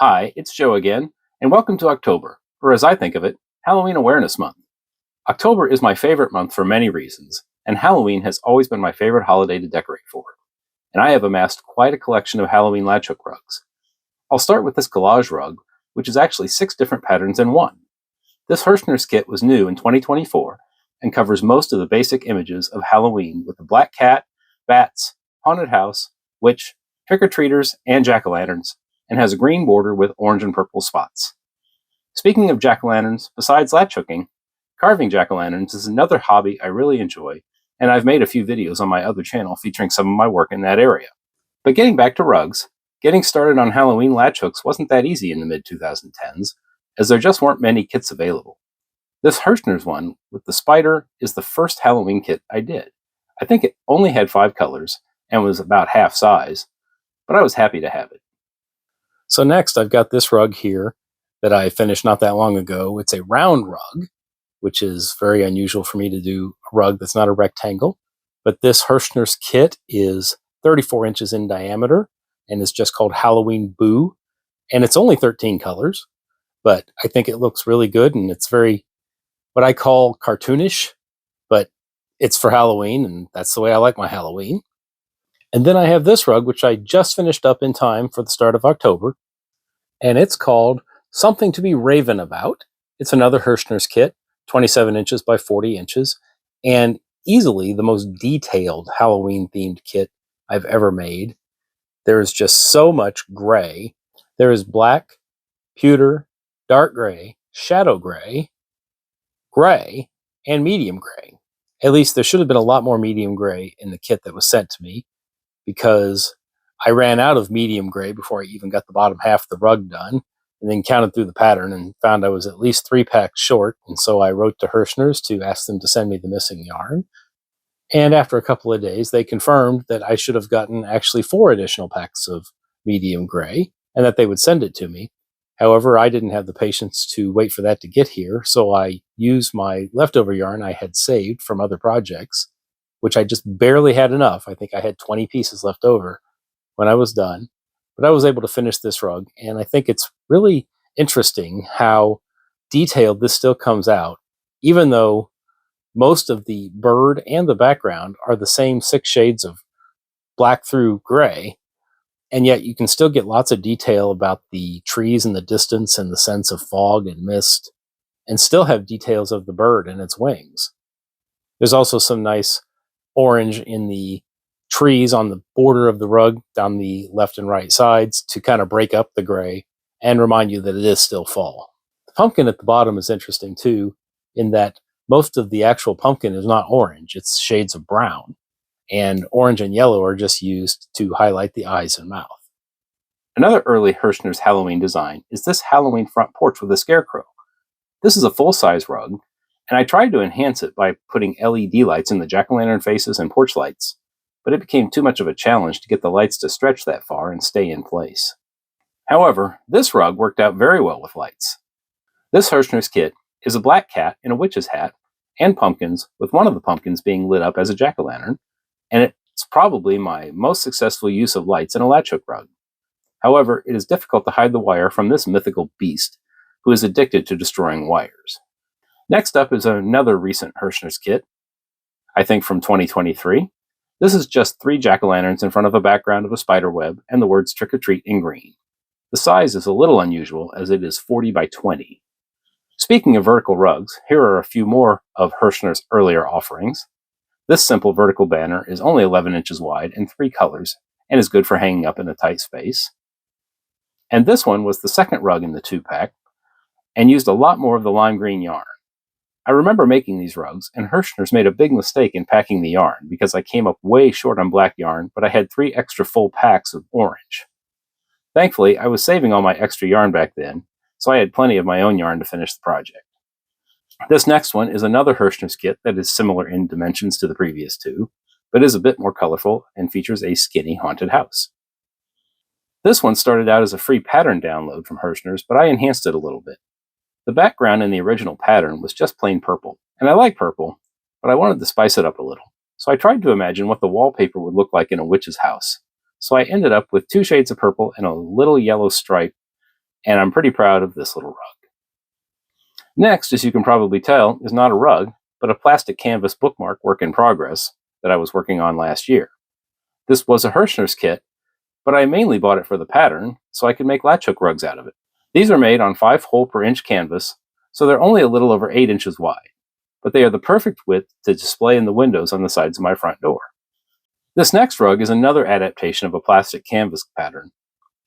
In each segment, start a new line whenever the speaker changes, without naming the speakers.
Hi, it's Joe again, and welcome to October, or as I think of it, Halloween Awareness Month. October is my favorite month for many reasons, and Halloween has always been my favorite holiday to decorate for. And I have amassed quite a collection of Halloween latch hook rugs. I'll start with this collage rug, which is actually 6 different patterns in one. This Herrschner's kit was new in 2024 and covers most of the basic images of Halloween with the black cat, bats, haunted house, witch, trick-or-treaters, and jack-o'-lanterns, and has a green border with orange and purple spots. Speaking of jack-o'-lanterns, besides latch hooking, carving jack-o'-lanterns is another hobby I really enjoy, and I've made a few videos on my other channel featuring some of my work in that area. But getting back to rugs, getting started on Halloween latch hooks wasn't that easy in the mid-2010s, as there just weren't many kits available. This Herrschner's one with the spider is the first Halloween kit I did. I think it only had 5 colors and was about half size, but I was happy to have it. So next I've got this rug here that I finished not that long ago. It's a round rug, which is very unusual for me to do a rug that's not a rectangle. But this Herrschner's kit is 34 inches in diameter and is just called Halloween Boo. And it's only 13 colors, but I think it looks really good, and it's very what I call cartoonish, but it's for Halloween, and that's the way I like my Halloween. And then I have this rug, which I just finished up in time for the start of October, and it's called Something to Be Raven About. It's another Herrschner's kit, 27 inches by 40 inches, and easily the most detailed Halloween-themed kit I've ever made. There is just so much gray. There is black, pewter, dark gray, shadow gray, gray, and medium gray. At least there should have been a lot more medium gray in the kit that was sent to me, because I ran out of medium gray before I even got the bottom half of the rug done, and then counted through the pattern and found I was at least 3 packs short, and so I wrote to Herrschner's to ask them to send me the missing yarn. And after a couple of days, they confirmed that I should have gotten actually 4 additional packs of medium gray, and that they would send it to me. However, I didn't have the patience to wait for that to get here, so I used my leftover yarn I had saved from other projects, which I just barely had enough. I think I had 20 pieces left over when I was done. But I was able to finish this rug, and I think it's really interesting how detailed this still comes out, even though most of the bird and the background are the same 6 shades of black through gray, and yet you can still get lots of detail about the trees in the distance and the sense of fog and mist, and still have details of the bird and its wings. There's also some nice orange in the trees on the border of the rug down the left and right sides to kind of break up the gray and remind you that it is still fall. The pumpkin at the bottom is interesting too, in that most of the actual pumpkin is not orange, it's shades of brown, and orange and yellow are just used to highlight the eyes and mouth. Another early Herrschner's Halloween design is this Halloween front porch with a scarecrow. This is a full-size rug, and I tried to enhance it by putting LED lights in the jack-o'-lantern faces and porch lights, but it became too much of a challenge to get the lights to stretch that far and stay in place. However, this rug worked out very well with lights. This Herrschner's kit is a black cat in a witch's hat and pumpkins, with one of the pumpkins being lit up as a jack-o'-lantern, and it's probably my most successful use of lights in a latch hook rug. However, it is difficult to hide the wire from this mythical beast, who is addicted to destroying wires. Next up is another recent Herrschner's kit, I think from 2023. This is just 3 jack-o'-lanterns in front of a background of a spider web and the words Trick or Treat in green. The size is a little unusual, as it is 40 by 20. Speaking of vertical rugs, here are a few more of Herrschner's earlier offerings. This simple vertical banner is only 11 inches wide and 3 colors, and is good for hanging up in a tight space. And this one was the second rug in the 2-pack, and used a lot more of the lime green yarn. I remember making these rugs, and Herrschner's made a big mistake in packing the yarn, because I came up way short on black yarn, but I had 3 extra full packs of orange. Thankfully, I was saving all my extra yarn back then, so I had plenty of my own yarn to finish the project. This next one is another Herrschner's kit that is similar in dimensions to the previous 2, but is a bit more colorful and features a skinny haunted house. This one started out as a free pattern download from Herrschner's, but I enhanced it a little bit. The background in the original pattern was just plain purple, and I like purple, but I wanted to spice it up a little. So I tried to imagine what the wallpaper would look like in a witch's house. So I ended up with 2 shades of purple and a little yellow stripe and I'm pretty proud of this little rug. Next, as you can probably tell, is not a rug, but a plastic canvas bookmark work in progress that I was working on last year. This was a Herrschner's kit, but I mainly bought it for the pattern so I could make latch hook rugs out of it. These are made on 5 hole per inch canvas, so they're only a little over 8 inches wide, but they are the perfect width to display in the windows on the sides of my front door. This next rug is another adaptation of a plastic canvas pattern,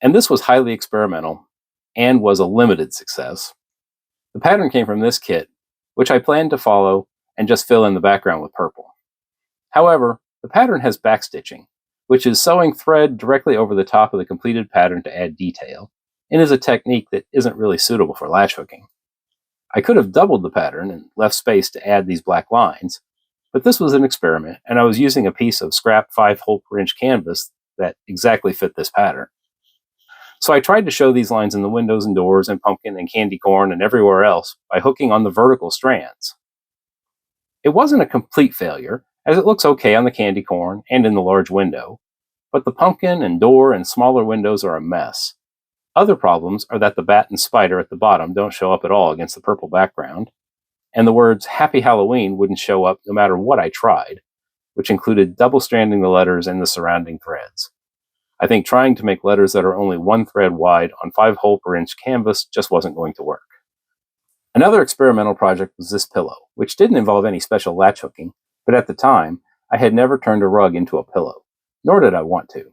and this was highly experimental and was a limited success. The pattern came from this kit, which I planned to follow and just fill in the background with purple. However, the pattern has backstitching, which is sewing thread directly over the top of the completed pattern to add detail, and is a technique that isn't really suitable for latch hooking. I could have doubled the pattern and left space to add these black lines, but this was an experiment, and I was using a piece of scrap 5 hole per inch canvas that exactly fit this pattern. So I tried to show these lines in the windows and doors and pumpkin and candy corn and everywhere else by hooking on the vertical strands. It wasn't a complete failure, as it looks okay on the candy corn and in the large window, but the pumpkin and door and smaller windows are a mess. Other problems are that the bat and spider at the bottom don't show up at all against the purple background, and the words Happy Halloween wouldn't show up no matter what I tried, which included double stranding the letters and the surrounding threads. I think trying to make letters that are only 1 thread wide on 5 hole per inch canvas just wasn't going to work. Another experimental project was this pillow, which didn't involve any special latch hooking, but at the time, I had never turned a rug into a pillow, nor did I want to.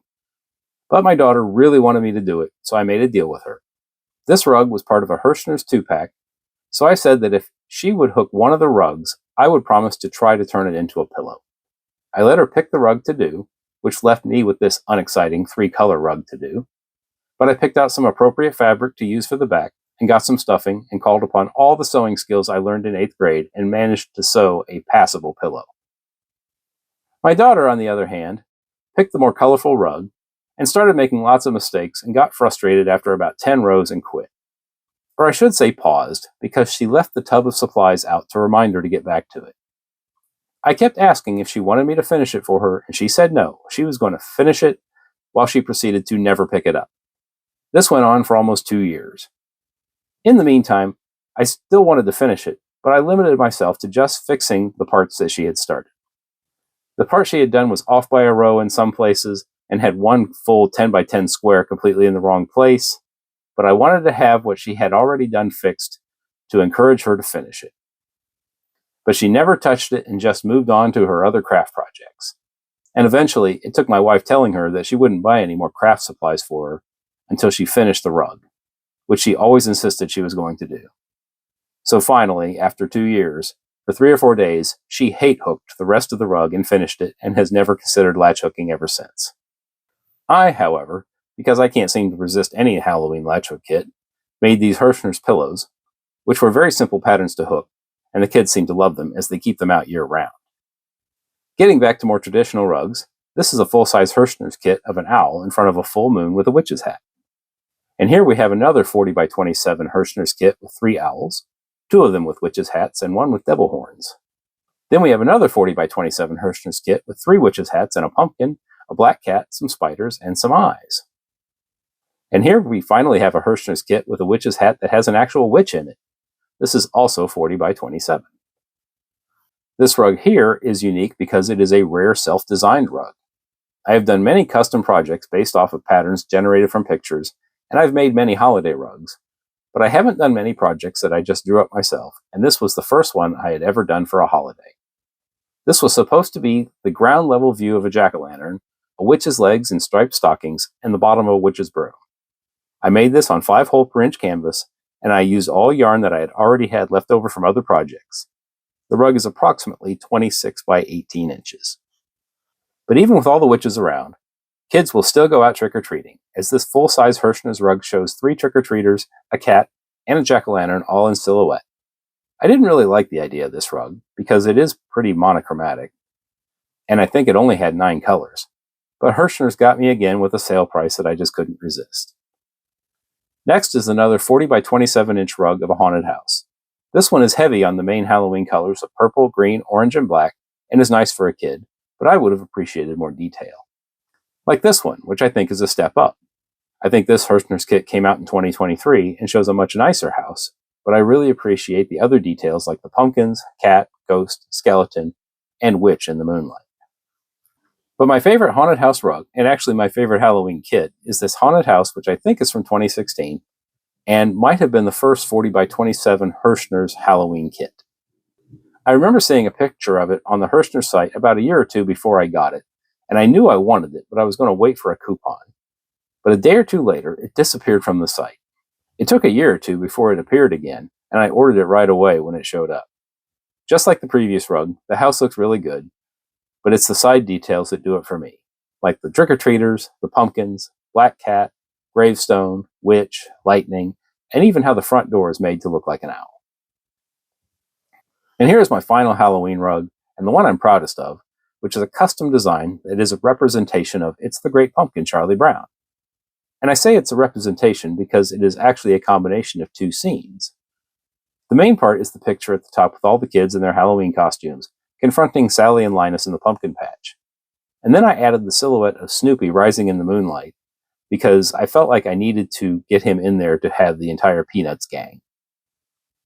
But my daughter really wanted me to do it, so I made a deal with her. This rug was part of a Herrschner's 2-pack, so I said that if she would hook one of the rugs, I would promise to try to turn it into a pillow. I let her pick the rug to do, which left me with this unexciting 3-color rug to do. But I picked out some appropriate fabric to use for the back and got some stuffing and called upon all the sewing skills I learned in 8th grade and managed to sew a passable pillow. My daughter, on the other hand, picked the more colorful rug and started making lots of mistakes and got frustrated after about 10 rows and quit. Or I should say paused, because she left the tub of supplies out to remind her to get back to it. I kept asking if she wanted me to finish it for her, and she said no, she was going to finish it, while she proceeded to never pick it up. This went on for almost 2 years. In the meantime, I still wanted to finish it, but I limited myself to just fixing the parts that she had started. The part she had done was off by a row in some places, and had one full 10 by 10 square completely in the wrong place, but I wanted to have what she had already done fixed to encourage her to finish it. But she never touched it and just moved on to her other craft projects. And eventually, it took my wife telling her that she wouldn't buy any more craft supplies for her until she finished the rug, which she always insisted she was going to do. So finally, after 2 years, for 3 or 4 days, she hate-hooked the rest of the rug and finished it and has never considered latch hooking ever since. I, however, because I can't seem to resist any Halloween latch hook kit, made these Herrschner's pillows, which were very simple patterns to hook, and the kids seem to love them as they keep them out year-round. Getting back to more traditional rugs, this is a full-size Herrschner's kit of an owl in front of a full moon with a witch's hat. And here we have another 40 by 27 Herrschner's kit with 3 owls, 2 of them with witches' hats and 1 with devil horns. Then we have another 40 by 27 Herrschner's kit with 3 witches' hats and a pumpkin, a black cat, some spiders, and some eyes. And here we finally have a Herrschner's kit with a witch's hat that has an actual witch in it. This is also 40 by 27. This rug here is unique because it is a rare self-designed rug. I have done many custom projects based off of patterns generated from pictures, and I've made many holiday rugs. But I haven't done many projects that I just drew up myself, and this was the first one I had ever done for a holiday. This was supposed to be the ground level view of a jack-o'-lantern, a witch's legs in striped stockings, and the bottom of a witch's broom. I made this on 5 hole per inch canvas, and I used all yarn that I had already had left over from other projects. The rug is approximately 26 by 18 inches. But even with all the witches around, kids will still go out trick-or-treating, as this full-size Herrschner's rug shows 3 trick-or-treaters, a cat, and a jack-o'-lantern all in silhouette. I didn't really like the idea of this rug, because it is pretty monochromatic, and I think it only had 9 colors. But Herrschner's got me again with a sale price that I just couldn't resist. Next is another 40 by 27 inch rug of a haunted house. This one is heavy on the main Halloween colors of purple, green, orange, and black, and is nice for a kid, but I would have appreciated more detail. Like this one, which I think is a step up. I think this Herrschner's kit came out in 2023 and shows a much nicer house, but I really appreciate the other details like the pumpkins, cat, ghost, skeleton, and witch in the moonlight. But my favorite haunted house rug, and actually my favorite Halloween kit, is this haunted house, which I think is from 2016, and might have been the first 40 by 27 Herrschner's Halloween kit. I remember seeing a picture of it on the Herrschner site about a year or two before I got it, and I knew I wanted it, but I was going to wait for a coupon. But a day or two later, it disappeared from the site. It took a year or two before it appeared again, and I ordered it right away when it showed up. Just like the previous rug, the house looks really good, but it's the side details that do it for me, like the trick-or-treaters, the pumpkins, black cat, gravestone, witch, lightning, and even how the front door is made to look like an owl. And here's my final Halloween rug, and the one I'm proudest of, which is a custom design that is a representation of It's the Great Pumpkin, Charlie Brown. And I say it's a representation because it is actually a combination of two scenes. The main part is the picture at the top with all the kids in their Halloween costumes, confronting Sally and Linus in the pumpkin patch. And then I added the silhouette of Snoopy rising in the moonlight, because I felt like I needed to get him in there to have the entire Peanuts gang.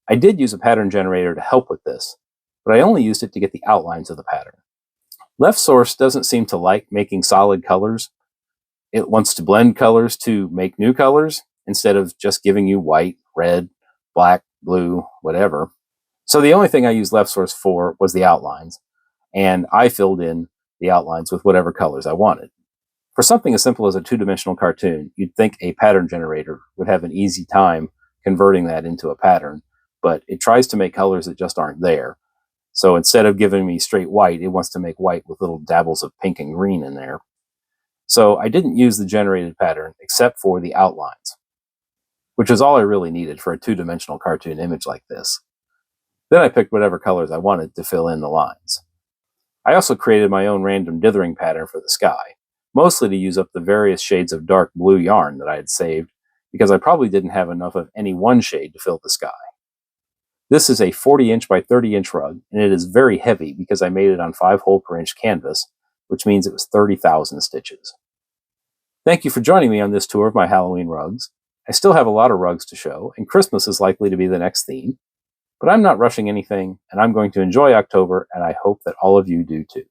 I did use a pattern generator to help with this, but I only used it to get the outlines of the pattern. Left Source doesn't seem to like making solid colors. It wants to blend colors to make new colors instead of just giving you white, red, black, blue, whatever. So the only thing I used Left Source for was the outlines, and I filled in the outlines with whatever colors I wanted. For something as simple as a two-dimensional cartoon, you'd think a pattern generator would have an easy time converting that into a pattern, but it tries to make colors that just aren't there. So instead of giving me straight white, it wants to make white with little dabbles of pink and green in there. So I didn't use the generated pattern except for the outlines, which is all I really needed for a two-dimensional cartoon image like this. Then I picked whatever colors I wanted to fill in the lines. I also created my own random dithering pattern for the sky, mostly to use up the various shades of dark blue yarn that I had saved, because I probably didn't have enough of any one shade to fill the sky. This is a 40-inch by 30-inch rug, and it is very heavy because I made it on 5-hole per inch canvas, which means it was 30,000 stitches. Thank you for joining me on this tour of my Halloween rugs. I still have a lot of rugs to show, and Christmas is likely to be the next theme, but I'm not rushing anything, and I'm going to enjoy October, and I hope that all of you do too.